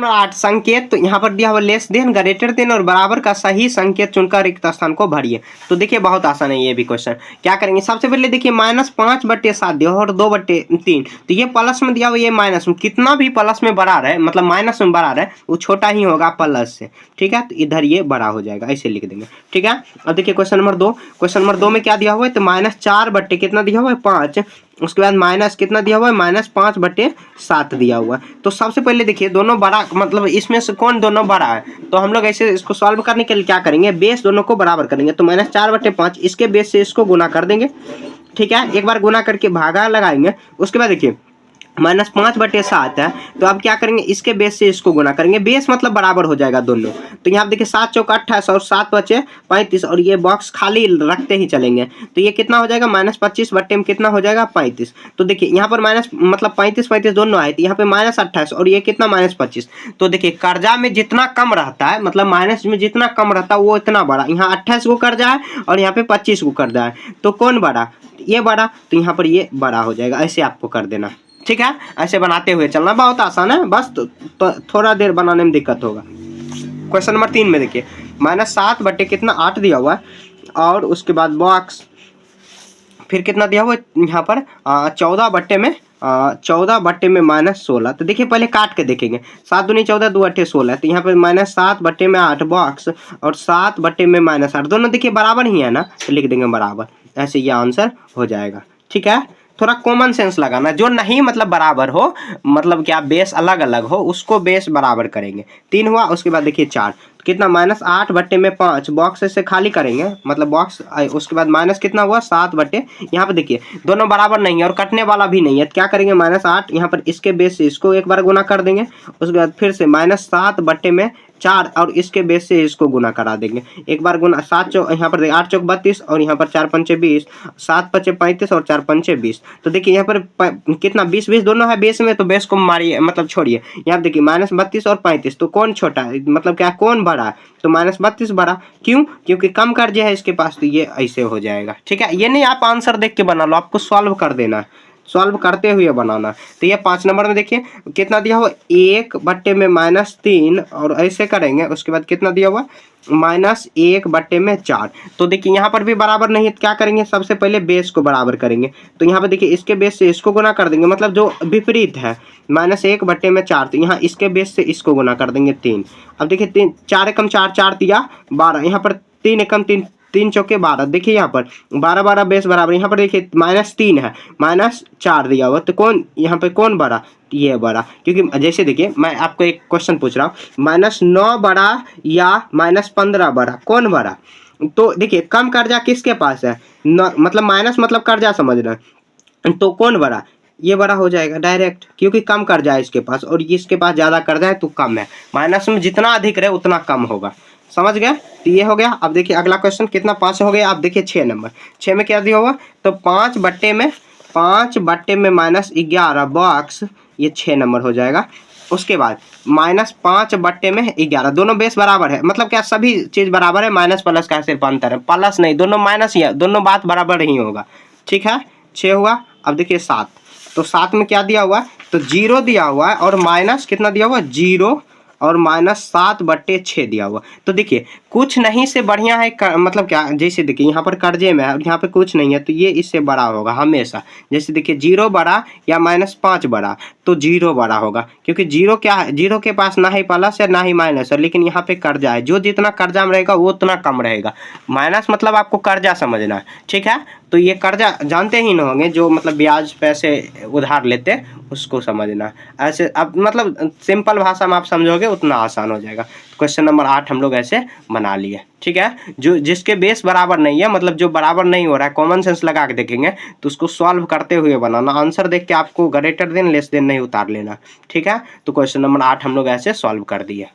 Number 8 संकेत, तो यहाँ पर दिया हुआ लेस देन, ग्रेटर देन और बराबर का सही संकेत चुनकर रिक्त स्थान को भरिए। तो देखिए बहुत आसान है ये भी क्वेश्चन। क्या करेंगे, सबसे पहले देखिए -5/7 दिया और 2/3, तो ये प्लस में दिया हुआ, ये माइनस में, कितना भी प्लस में बड़ा रहे मतलब माइनस में बड़ा रहे वो छोटा ही होगा प्लस से, ठीक है। तो इधर ये बड़ा हो जाएगा, ऐसे लिख देंगे, ठीक है। अब देखिए क्वेश्चन नंबर 2, क्वेश्चन नंबर 2 में क्या दिया हुआ है, तो -4 कितना दिया हुआ है 5, उसके बाद माइनस कितना दिया हुआ है -5/7 दिया हुआ है। तो सबसे पहले देखिए दोनों बड़ा, मतलब इसमें से कौन दोनों बड़ा है, तो हम लोग ऐसे इसको सॉल्व करने के लिए क्या करेंगे, बेस दोनों को बराबर करेंगे। तो -4/5 इसके बेस से इसको गुना कर देंगे, ठीक है। एक बार गुना करके भागा लगाएंगे, उसके बाद देखिए -5/7 है, तो अब क्या करेंगे, इसके बेस से इसको गुना करेंगे, बेस मतलब बराबर हो जाएगा दोनों। तो यहाँ देखिए 7 चौक 28 और 7 बचे 35, और ये बॉक्स खाली रखते ही चलेंगे, तो ये कितना हो जाएगा -25 बट्टे में कितना हो जाएगा 35। तो देखिए यहाँ पर माइनस मतलब 35 दोनों आए, तो यहाँ पे -28 और ये कितना -25। तो देखिए कर्जा में जितना कम रहता है, मतलब माइनस में जितना कम रहता है वो इतना बड़ा, यहाँ 28 को कर्जा है और यहाँ पे 25 को कर्जा है, तो कौन बड़ा, ये बड़ा, तो यहाँ पर ये बड़ा हो जाएगा। ऐसे आपको कर देना, ठीक है। ऐसे बनाते हुए चलना, बहुत आसान है, बस तो थोड़ा देर बनाने में दिक्कत होगा। क्वेश्चन नंबर 3 में देखिए -7 बट्टे कितना 8 दिया हुआ है, और उसके बाद बॉक्स फिर कितना दिया हुआ है यहाँ पर 14 बट्टे में -16। तो देखिए पहले काट के देखेंगे, 7 दूनी 14 2 8 16, तो यहाँ पे -7 बट्टे में 8 बॉक्स और 7 बट्टे में -8, दोनों देखिए बराबर ही है ना, तो लिख देंगे बराबर, ऐसे ये आंसर हो जाएगा, ठीक है। थोड़ा कॉमन सेंस लगाना, जो नहीं मतलब बराबर हो, मतलब क्या बेस अलग अलग हो उसको बेस बराबर करेंगे। 3 हुआ, उसके बाद देखिए 4, तो कितना -8 बट्टे में 5, बॉक्स से खाली करेंगे मतलब बॉक्स, उसके बाद माइनस कितना हुआ 7 बट्टे, यहाँ पे देखिए दोनों बराबर नहीं है और कटने वाला भी नहीं है, तो क्या करेंगे -8 यहाँ पर इसके बेस से इसको एक बार गुना कर देंगे, उसके बाद फिर से -7 बट्टे में 4 और इसके बेस से इसको गुना करा देंगे, एक बार गुना 7 चौक यहाँ पर 8 चौक 32 और यहाँ पर 4 पंचे 20, 7 पचे 35 और 4 पंचे 20। तो देखिए यहाँ पर कितना 20 दोनों है बेस में, तो बेस को मारिए मतलब छोड़िए, यहाँ देखिए -32 और 35, तो कौन छोटा है मतलब क्या कौन बड़ा है, तो -32 बड़ा, क्यों, क्योंकि कम कर्जे है इसके पास, तो ये ऐसे हो जाएगा, ठीक है। ये नहीं आप आंसर देख के बना लो, आपको सॉल्व कर देना है, सॉल्व करते हुए बनाना। तो ये 5 नंबर में देखिए कितना दिया हुआ 1 बट्टे में -3, और ऐसे करेंगे, उसके बाद कितना दिया हुआ -1 बट्टे में 4। तो देखिए यहाँ पर भी बराबर नहीं है, तो क्या करेंगे, सबसे पहले बेस को बराबर करेंगे, तो यहाँ पर देखिए इसके बेस से इसको गुना कर देंगे, मतलब जो विपरीत है -1 बट्टे में 4, तो यहाँ इसके बेस से इसको गुना कर देंगे 3। अब देखिए 3 4 एकम 4 4 दिया 12, यहाँ पर 3 एकम 3 3 चौके 12, देखिए यहाँ पर 12 12 बेस बराबर, यहाँ पर देखिए -3 है, -4 दिया हुआ, तो कौन यहाँ पे कौन बड़ा, ये बड़ा, क्योंकि जैसे देखिए मैं आपको एक क्वेश्चन पूछ रहा हूँ, -9 बड़ा या -15 बड़ा, कौन बड़ा, तो देखिए कम कर्जा किसके पास है, मतलब माइनस मतलब कर्जा समझना, तो कौन बड़ा, ये बड़ा हो जाएगा डायरेक्ट, क्योंकि कम कर्जा है इसके पास और इसके पास ज़्यादा कर्जा है तो कम है, माइनस में जितना अधिक रहे उतना कम होगा, समझ गए। तो ये हो गया। अब देखिए अगला क्वेश्चन कितना 5 हो गया, अब देखिए 6 नंबर, 6 में क्या दिया होगा, तो 5 बट्टे में -11 बॉक्स, ये 6 नंबर हो जाएगा। उसके बाद -5 बट्टे में 11, दोनों बेस बराबर है, मतलब क्या सभी चीज़ बराबर है, माइनस प्लस का सिर्फ अंतर है, प्लस नहीं, दोनों माइनस ही है, दोनों बात बराबर ही होगा, ठीक है। 6 हुआ। अब देखिए 7, तो 7 में क्या दिया हुआ है, तो 0 दिया हुआ है और माइनस कितना दिया हुआ है 0 और -7/6 दिया हुआ। तो देखिए कुछ नहीं से बढ़िया है, मतलब क्या, जैसे देखिए यहाँ पर कर्जे में है और यहाँ पे कुछ नहीं है, तो ये इससे बड़ा होगा हमेशा। जैसे देखिए 0 बड़ा या -5 बड़ा, तो 0 बड़ा होगा, क्योंकि 0 क्या है, 0 के पास ना ही प्लस है ना ही माइनस है, लेकिन यहाँ पे कर्जा है, जो जितना कर्जा में रहेगा वो उतना कम रहेगा। माइनस मतलब आपको कर्जा समझना है, ठीक है। तो ये कर्जा जानते ही न होंगे, जो मतलब ब्याज पैसे उधार लेते उसको समझना। ऐसे अब मतलब सिंपल भाषा में आप समझोगे उतना आसान हो जाएगा। क्वेश्चन नंबर 8 हम लोग ऐसे बना लिए, ठीक है। जो जिसके बेस बराबर नहीं है, मतलब जो बराबर नहीं हो रहा है, कॉमन सेंस लगा के देखेंगे तो उसको सॉल्व करते हुए बनाना, आंसर देख के आपको ग्रेटर देन लेस देन नहीं उतार लेना, ठीक है। तो क्वेश्चन नंबर 8 हम लोग ऐसे सॉल्व कर दिए।